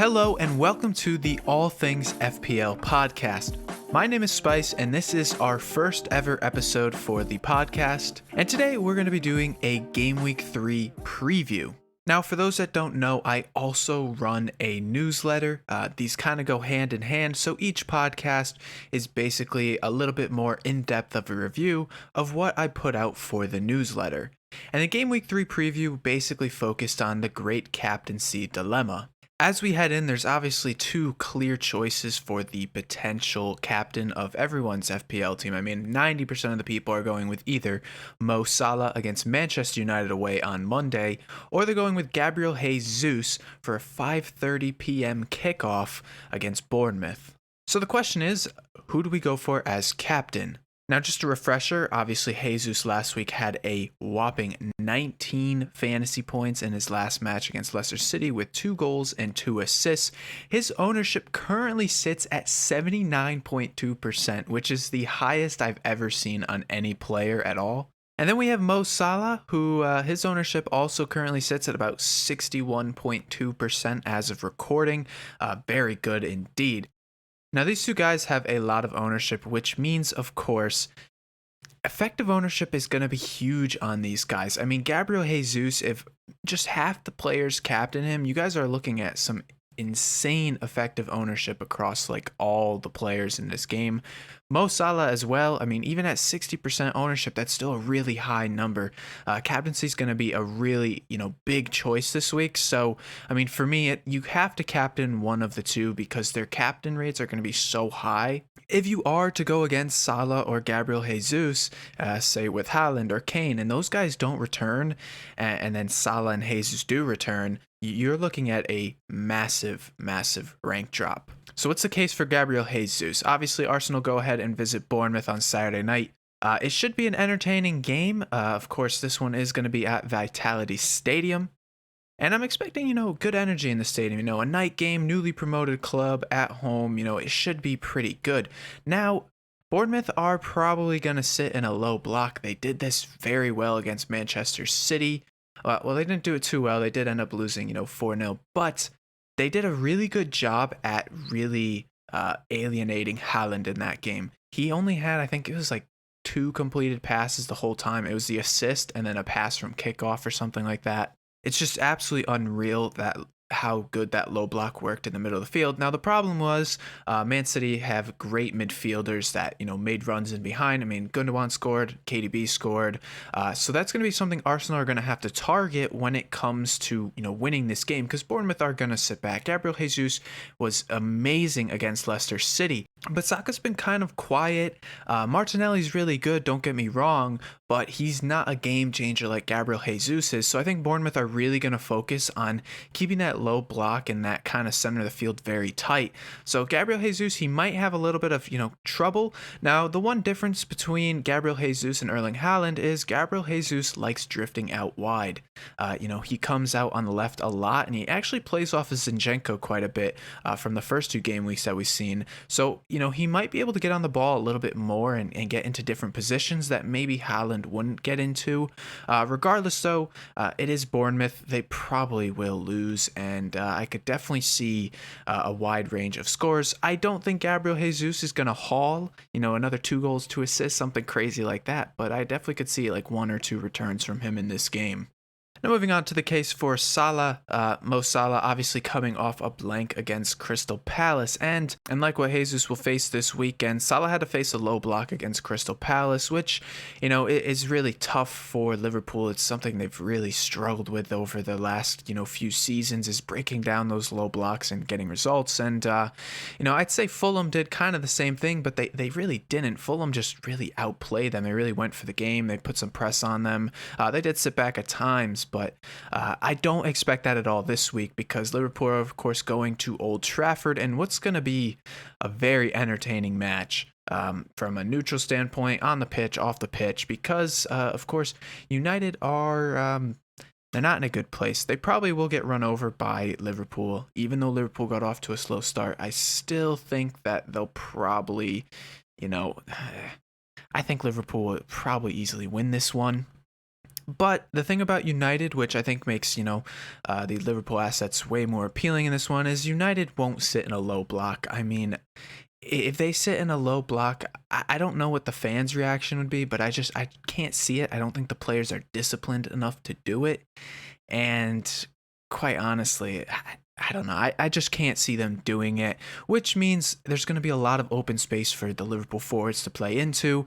Hello and welcome to the All Things FPL podcast. My name is Spice and this is our first ever episode for the podcast. And today we're going to be doing a Gameweek 3 preview. Now, for those that don't know, I also run a newsletter. These kind of go hand in hand, so each podcast is basically a little bit more in-depth of a review of what I put out for the newsletter. And the Game Week 3 preview basically focused on the great captaincy dilemma. As we head in, there's obviously two clear choices for the potential captain of everyone's FPL team. I mean, 90% of the people are going with either Mo Salah against Manchester United away on Monday, or they're going with Gabriel Jesus for a 5:30 p.m. kickoff against Bournemouth. So the question is, who do we go for as captain? Now, just a refresher, obviously Jesus last week had a whopping 19 fantasy points in his last match against Leicester City with 2 goals and 2 assists. His ownership currently sits at 79.2%, which is the highest I've ever seen on any player at all. And then we have Mo Salah, who his ownership also currently sits at about 61.2% as of recording. Very good indeed. Now, these two guys have a lot of ownership, which means, of course, effective ownership is going to be huge on these guys. I mean, Gabriel Jesus, if just half the players captain him, you guys are looking at some insane effective ownership across like all the players in this game. Mo Salah as well. I mean, even at 60% ownership, that's still a really high number. Captaincy is going to be a really, big choice this week. So, I mean, for me, you have to captain one of the two because their captain rates are going to be so high. If you are to go against Salah or Gabriel Jesus, say with Haaland or Kane, and those guys don't return, and then Salah and Jesus do return, you're looking at a massive, massive rank drop. So what's the case for Gabriel Jesus? Obviously, Arsenal go ahead and visit Bournemouth on Saturday night. It should be an entertaining game. Of course, this one is going to be at Vitality Stadium. And I'm expecting, good energy in the stadium. A night game, newly promoted club at home, it should be pretty good. Now, Bournemouth are probably going to sit in a low block. They did this very well against Manchester City. Well, they didn't do it too well. They did end up losing, 4-0. But they did a really good job at really alienating Haaland in that game. He only had, I think it was like 2 completed passes the whole time. It was the assist and then a pass from kickoff or something like that. It's just absolutely unreal that how good that low block worked in the middle of the field. Now, the problem was Man City have great midfielders that, made runs in behind. I mean, Gundogan scored, KDB scored. So that's going to be something Arsenal are going to have to target when it comes to, winning this game because Bournemouth are going to sit back. Gabriel Jesus was amazing against Leicester City. But Saka's been kind of quiet. Martinelli's really good, don't get me wrong, but he's not a game changer like Gabriel Jesus is. So I think Bournemouth are really going to focus on keeping that low block and that kind of center of the field very tight. So Gabriel Jesus, he might have a little bit of, trouble. Now, the one difference between Gabriel Jesus and Erling Haaland is Gabriel Jesus likes drifting out wide. He comes out on the left a lot, and he actually plays off of Zinchenko quite a bit from the first 2 game weeks that we've seen. So, he might be able to get on the ball a little bit more and get into different positions that maybe Haaland wouldn't get into. Regardless, though, it is Bournemouth. They probably will lose, and I could definitely see a wide range of scores. I don't think Gabriel Jesus is going to haul, another 2 goals, 2 assists, something crazy like that, but I definitely could see like 1 or 2 returns from him in this game. Now moving on to the case for Salah, Mo Salah obviously coming off a blank against Crystal Palace, and like what Jesus will face this weekend, Salah had to face a low block against Crystal Palace, which, is really tough for Liverpool. It's something they've really struggled with over the last, few seasons, is breaking down those low blocks and getting results. And, I'd say Fulham did kind of the same thing, but they really didn't. Fulham just really outplayed them. They really went for the game. They put some press on them. They did sit back at times, but I don't expect that at all this week because Liverpool are, of course, going to Old Trafford and what's going to be a very entertaining match from a neutral standpoint, on the pitch, off the pitch, because, of course, United are... they're not in a good place. They probably will get run over by Liverpool. Even though Liverpool got off to a slow start, I still think that they'll probably, I think Liverpool will probably easily win this one. But the thing about United, which I think makes, the Liverpool assets way more appealing in this one, is United won't sit in a low block. I mean, if they sit in a low block, I don't know what the fans' reaction would be, but I can't see it. I don't think the players are disciplined enough to do it. And quite honestly, I don't know. I just can't see them doing it, which means there's going to be a lot of open space for the Liverpool forwards to play into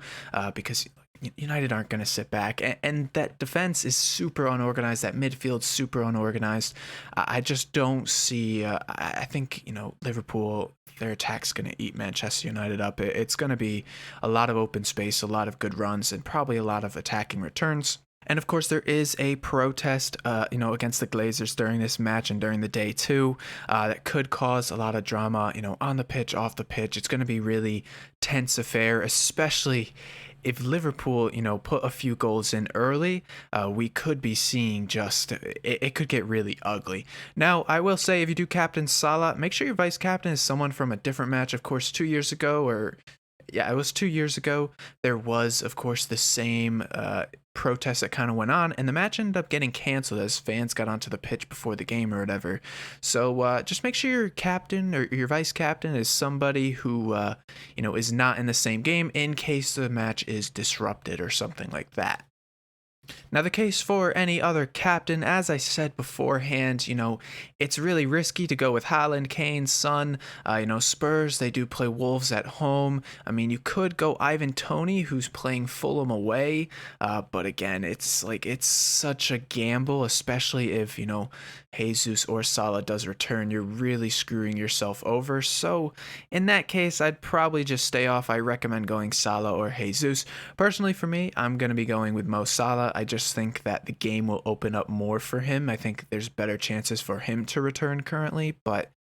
because United aren't going to sit back. And that defense is super unorganized. That midfield super unorganized. I just don't see. I think, Liverpool, their attack's going to eat Manchester United up. It's going to be a lot of open space, a lot of good runs, and probably a lot of attacking returns. And of course, there is a protest, against the Glazers during this match and during the day too, that could cause a lot of drama, on the pitch, off the pitch. It's going to be really tense affair, especially if Liverpool, put a few goals in early. We could be seeing it could get really ugly. Now, I will say, if you do captain Salah, make sure your vice captain is someone from a different match. Of course, 2 years ago, it was 2 years ago, there was, of course, the same protest that kind of went on, and the match ended up getting canceled as fans got onto the pitch before the game or whatever. So just make sure your captain or your vice captain is somebody who, is not in the same game in case the match is disrupted or something like that. Now, the case for any other captain, as I said beforehand, it's really risky to go with Haaland, Kane, Son. Spurs, they do play Wolves at home. I mean, you could go Ivan Toney, who's playing Fulham away. But again, it's such a gamble, especially if, Jesus or Salah does return. You're really screwing yourself over. So in that case, I'd probably just stay off. I recommend going Salah or Jesus. Personally, for me, I'm going to be going with Mo Salah. I just think that the game will open up more for him. I think there's better chances for him to return currently, but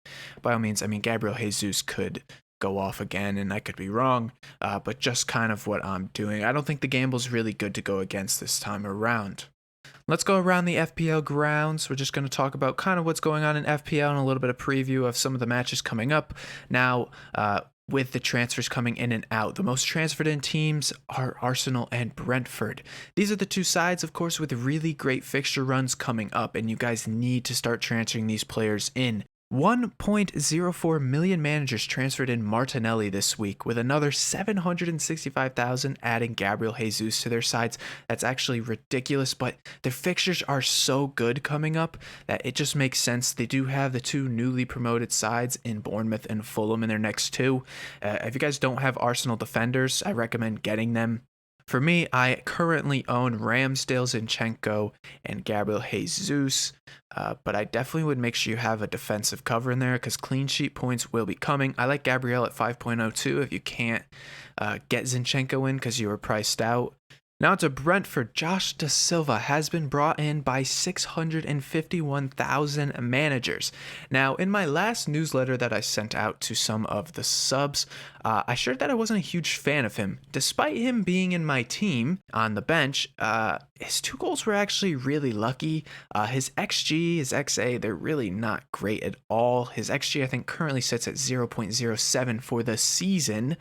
by all means, I mean, Gabriel Jesus could go off again, and I could be wrong, but just kind of what I'm doing. I don't think the gamble's really good to go against this time around. Let's go around the FPL grounds. We're just going to talk about kind of what's going on in FPL and a little bit of preview of some of the matches coming up. Now, with the transfers coming in and out, the most transferred in teams are Arsenal and Brentford. These are the two sides, of course, with really great fixture runs coming up, and you guys need to start transferring these players in. 1.04 million managers transferred in Martinelli this week, with another 765,000 adding Gabriel Jesus to their sides. That's actually ridiculous, but their fixtures are so good coming up that it just makes sense. They do have the two newly promoted sides in Bournemouth and Fulham in their next two. If you guys don't have Arsenal defenders, I recommend getting them. For me, I currently own Ramsdale, Zinchenko, and Gabriel Jesus, but I definitely would make sure you have a defensive cover in there because clean sheet points will be coming. I like Gabriel at 5.02 if you can't get Zinchenko in because you were priced out. Now to Brentford, Josh Da Silva has been brought in by 651,000 managers. Now, in my last newsletter that I sent out to some of the subs, I shared that I wasn't a huge fan of him. Despite him being in my team on the bench, his 2 goals were actually really lucky. His XG, his XA, they're really not great at all. His XG, I think, currently sits at 0.07 for the season,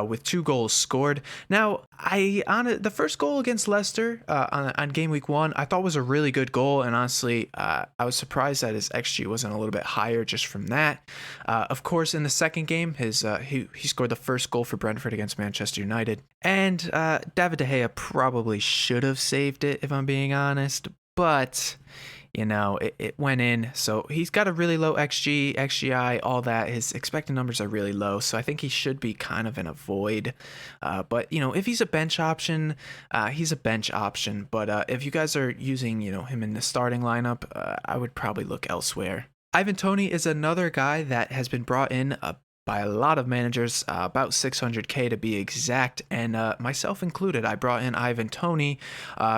with 2 goals scored. Now, the first goal against Leicester on game week 1, I thought was a really good goal, and honestly, I was surprised that his XG wasn't a little bit higher just from that. Of course, in the second game, he scored the first goal for Brentford against Manchester United, and David De Gea probably should have saved it, if I'm being honest, but it went in. So he's got a really low XG, XGI, all that. His expected numbers are really low, so I think he should be kind of in a void. But, if he's a bench option, he's a bench option. But if you guys are using, him in the starting lineup, I would probably look elsewhere. Ivan Toney is another guy that has been brought in by a lot of managers, about 600k to be exact, and myself included. I brought in Ivan Toney,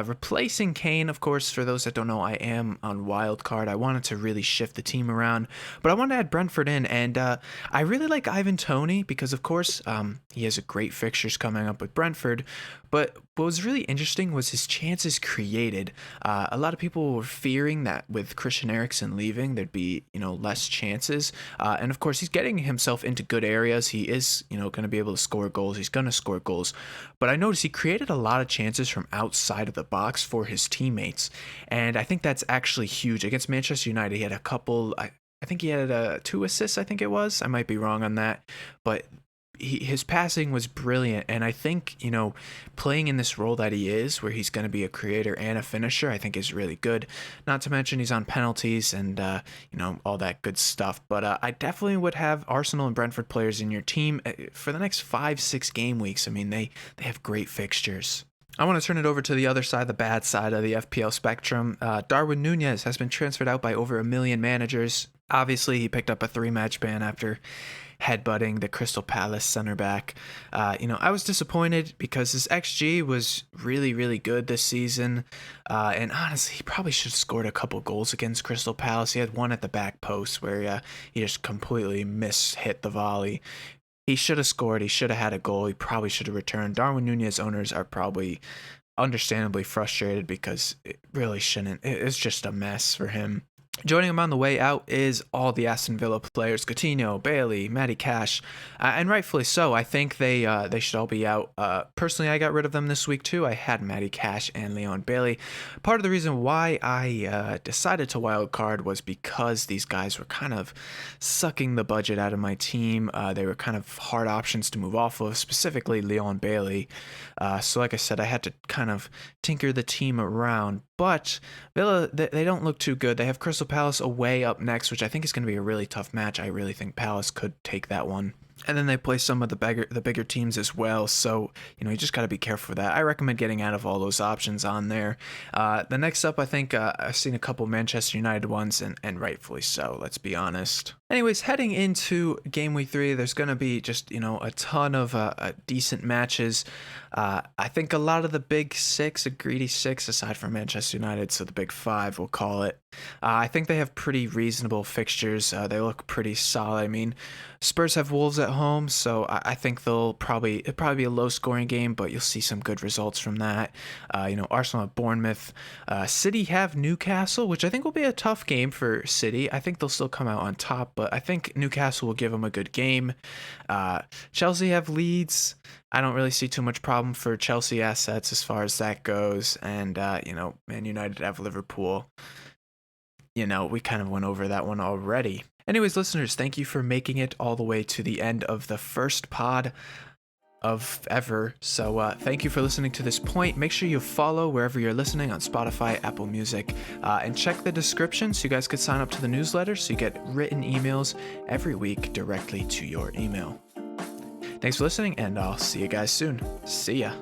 replacing Kane. Of course, for those that don't know, I am on wildcard. I wanted to really shift the team around, but I wanted to add Brentford in, and I really like Ivan Toney because, of course, he has a great fixtures coming up with Brentford. But what was really interesting was his chances created. A lot of people were fearing that with Christian Eriksen leaving, there'd be less chances, and of course, he's getting himself into into good areas. He is, going to be able to score goals. He's going to score goals. But I noticed he created a lot of chances from outside of the box for his teammates. And I think that's actually huge. Against Manchester United, he had a couple, I think he had 2 assists, I think it was. I might be wrong on that. But his passing was brilliant, and I think playing in this role that he is, where he's going to be a creator and a finisher, I think is really good. Not to mention he's on penalties and all that good stuff. But I definitely would have Arsenal and Brentford players in your team for the next 5-6 game weeks. I mean, they have great fixtures. I want to turn it over to the other side, the bad side of the FPL spectrum. Darwin Núñez has been transferred out by over 1 million managers. Obviously, he picked up a 3-match ban after headbutting the Crystal Palace center back. I was disappointed because his XG was really, really good this season. And honestly, he probably should have scored a couple goals against Crystal Palace. He had one at the back post where he just completely hit the volley. He should have scored. He should have had a goal. He probably should have returned. Darwin Núñez owners are probably understandably frustrated because it really shouldn't. It's just a mess for him. Joining him on the way out is all the Aston Villa players: Coutinho, Bailey, Matty Cash, and rightfully so. I think they should all be out. Personally, I got rid of them this week too. I had Matty Cash and Leon Bailey. Part of the reason why I decided to wildcard was because these guys were kind of sucking the budget out of my team. They were kind of hard options to move off of, specifically Leon Bailey. So like I said, I had to kind of tinker the team around. But Villa, they don't look too good. They have Crystal Palace away up next, which I think is going to be a really tough match. I really think Palace could take that one. And then they play some of the bigger teams as well. So, you just got to be careful for that. I recommend getting out of all those options on there. The next up, I think I've seen a couple Manchester United ones, and rightfully so, let's be honest. Anyways, heading into Game Week 3, there's going to be just, a ton of decent matches. I think a lot of the big 6, a greedy 6, aside from Manchester United, so the big 5, we'll call it. I think they have pretty reasonable fixtures. They look pretty solid. I mean, Spurs have Wolves at home, so I think it'll probably be a low-scoring game, but you'll see some good results from that. Arsenal have Bournemouth. City have Newcastle, which I think will be a tough game for City. I think they'll still come out on top, but I think Newcastle will give them a good game. Chelsea have Leeds. I don't really see too much problem for Chelsea assets as far as that goes. And, Man United have Liverpool. We kind of went over that one already. Anyways, listeners, thank you for making it all the way to the end of the first pod of ever. So thank you for listening to this point. Make sure you follow wherever you're listening on Spotify, Apple Music, and check the description so you guys could sign up to the newsletter so you get written emails every week directly to your email. Thanks for listening, and I'll see you guys soon. See ya.